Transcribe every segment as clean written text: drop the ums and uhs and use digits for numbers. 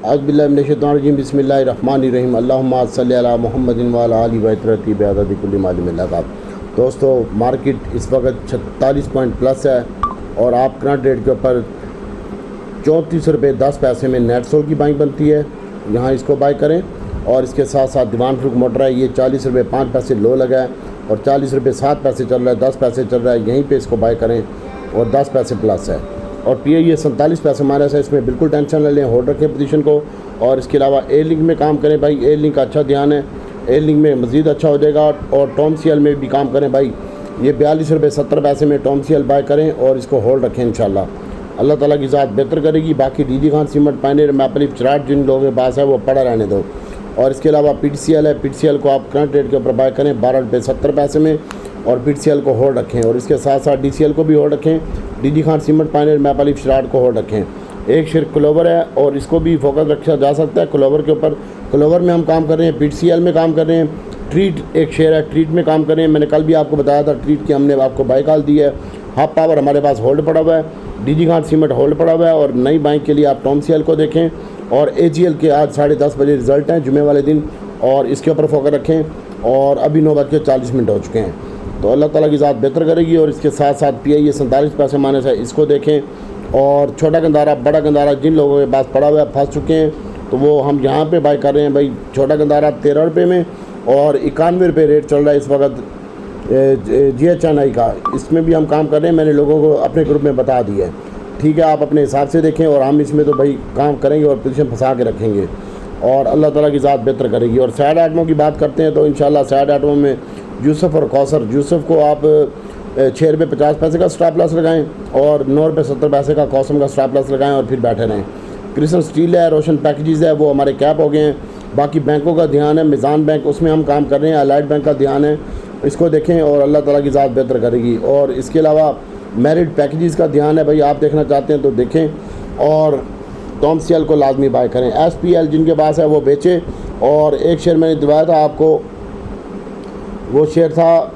अज़बिल्लाहिमिनश्शैतानिर्रजीम बिस्मिल्लाहिर्रहमानिर्रहीम अल्लाहुम्मा सल्लि अला मुहम्मदिन व अला आलिहि व इत्रती बिअददि कुल्लि मालूम लगा। दोस्तों, मार्केट इस वक्त 46 पॉइंट प्लस है और आप करंट रेट के ऊपर 34 रुपये 10 पैसे में नेट सोल की बाइंग बनती है। यहाँ इसको बाय करें। और इसके साथ साथ दीवान फरूख मोटर है, ये 40 रुपये 5 पैसे लो लगा है और 40 रुपये 7 पैसे चल रहा है, 10 पैसे चल रहा है, यहीं पे इसको बाय करें और 10 पैसे प्लस है। और PI 47 पैसे माइनस है, इसमें बिल्कुल टेंशन न लें, होल्ड रखें पोजीशन को। और इसके अलावा ए लिंक में काम करें भाई, ए लिंक का अच्छा ध्यान है, ए लिंक में मज़ीद अच्छा हो जाएगा। और टॉम CL में भी काम करें भाई, ये 42 रुपये 70 पैसे में टॉम CL बाय करें और इसको होल्ड रखें। इंशाल्लाह अल्लाह ताला की ज़ात बेहतर करेगी। बाकी DG Khan Cement Pioneer Maple Leaf Chirag जिन लोगों के पास है वो पड़ा रहने दो। और इसके अलावा PTCL है, PTCL को आप करंट रेट के ऊपर बाय करें 12 रुपये 70 पैसे में और PTCL को होल्ड रखें। और इसके साथ साथ DCL को भी होल्ड रखें, DG Khan Cement Pioneer Maple Leaf Chirag को होल्ड रखें। एक शेयर क्लोवर है और इसको भी फोकस रखा जा सकता है क्लोवर के ऊपर। क्लोवर में हम काम कर रहे हैं, PTCL में काम कर रहे हैं। ट्रीट एक शेयर है, ट्रीट में काम कर रहे हैं। मैंने कल भी आपको बताया था ट्रीट की हमने आपको बाई कॉल दी है। हाफ पावर हमारे पास होल्ड पड़ा हुआ है, DG खान सीमेंट होल्ड पड़ा हुआ है। और नई बाइक के लिए आप टॉम CL को देखें। और AGL के आज 10:30 बजे रिजल्ट हैं जुमे वाले दिन, और इसके ऊपर फोकस रखें। और अभी 9:40 हो चुके हैं, तो अल्लाह ताला की ज़ात बेहतर करेगी। और इसके साथ साथ PI 47 पैसे माइनस है, इसको देखें। और छोटा गंदारा बड़ा गंदारा जिन लोगों के पास पड़ा हुआ है फंस चुके हैं, तो वो हम यहाँ पे बाय कर रहे हैं भाई। छोटा गंदारा 13 रुपये में और 91 रुपये रेट चल रहा है इस वक्त GHNI का। इसमें भी हम काम कर रहे हैं, मैंने लोगों को अपने ग्रुप में बता दिया है। ठीक है, आप अपने हिसाब से देखें। और हम इसमें तो भाई काम करेंगे और पोजीशन फंसा के रखेंगे और अल्लाह ताला की ज़ात बेहतर करेगी। और सैड आइटमों की बात करते हैं तो इंशाल्लाह सैड आइटमों में यूसुफ और कौसर। यूसुफ को आप 6 रुपये 50 पैसे का स्टॉप लॉस लगाएं और 9 रुपये 70 पैसे का कौसम का स्टॉप लॉस लगाएं और फिर बैठे रहें। क्रिस्टल स्टील है, रोशन पैकेजेस है, वो हमारे कैप हो गए हैं। बाकी बैंकों का ध्यान है, मिज़ान बैंक उसमें हम काम कर रहे हैं, अलाइड बैंक का ध्यान है, इसको देखें और अल्लाह ताला की ज़ात बेहतर करेगी। और इसके अलावा मेरिट पैकेजेस का ध्यान है भाई, आप देखना चाहते हैं तो देखें। और टॉम CL को लाजमी बाय करें। SPL जिनके पास है वो बेचें। और एक शेयर मैंने दिलवाया था आपको, वो शेयर था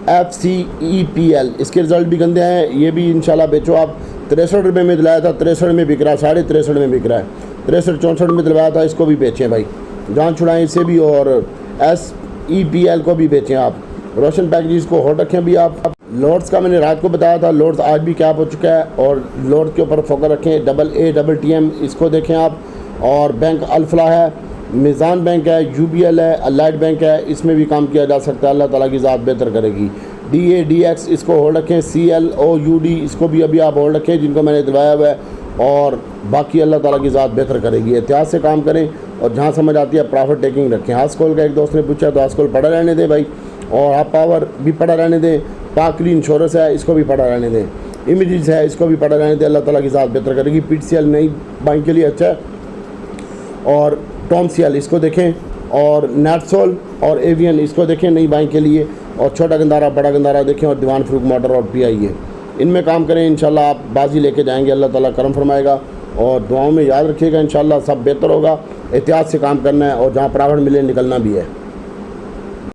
FCEPL। इसके रिज़ल्ट भी गंदे हैं, ये भी इंशाल्लाह बेचो आप। 63 रुपये में दिलाया था, 63 में बिक रहा है, 63.5 में बिक रहा है। 63-64 में दिलवाया था, इसको भी बेचें भाई, जान छुड़ाएं इसे भी। और SEPL को भी बेचें आप। रोशन पैकेजेस को होल्ड रखें भी आप। लॉर्ड्स का मैंने रात को बताया था, लॉर्ड्स आज भी कैप हो चुका है और लॉर्ड के ऊपर फोकस रखें। AATM इसको देखें आप। और बैंक अल्फला है, मिज़ान बैंक है, UBL है, अलाइड बैंक है, इसमें भी काम किया जा सकता है। अल्लाह ताला की ज़ात बेहतर करेगी। DADX इसको होल्ड रखें। CLOUD इसको भी अभी आप होल्ड रखें, जिनको मैंने दिलवाया हुआ है। और बाकी अल्लाह ताला की ज़ात बेहतर करेगी। एहतियात से काम करें और जहाँ समझ आती है प्रॉफिट टेकिंग रखें। हास्कोल का एक दोस्त ने पूछा तो हास्कोल पड़ा रहने दें भाई, और हाफ पावर भी पड़ा रहने दें। पाकली इंश्योरेंस है, इसको भी पड़ा रहने दें। इमेजेस है, इसको भी पड़ा रहने दें। अल्लाह ताला की ज़ात बेहतर करेगी। PTCL नई बाइंग के लिए अच्छा है। और टॉम CL इसको देखें। और नेटसोल और एवियन इसको देखें नई बाइंग के लिए। और छोटा गंदारा बड़ा गंदारा देखें। और दीवान फरूख मोटर और PI है, इनमें काम करें। इंशाल्लाह आप बाजी लेके जाएंगे, अल्लाह ताला करम फरमाएगा। और दुआओं में याद रखिएगा, इंशाल्लाह सब बेहतर होगा। एहतियात से काम करना है और जहाँ प्रॉफिट मिले निकलना भी है।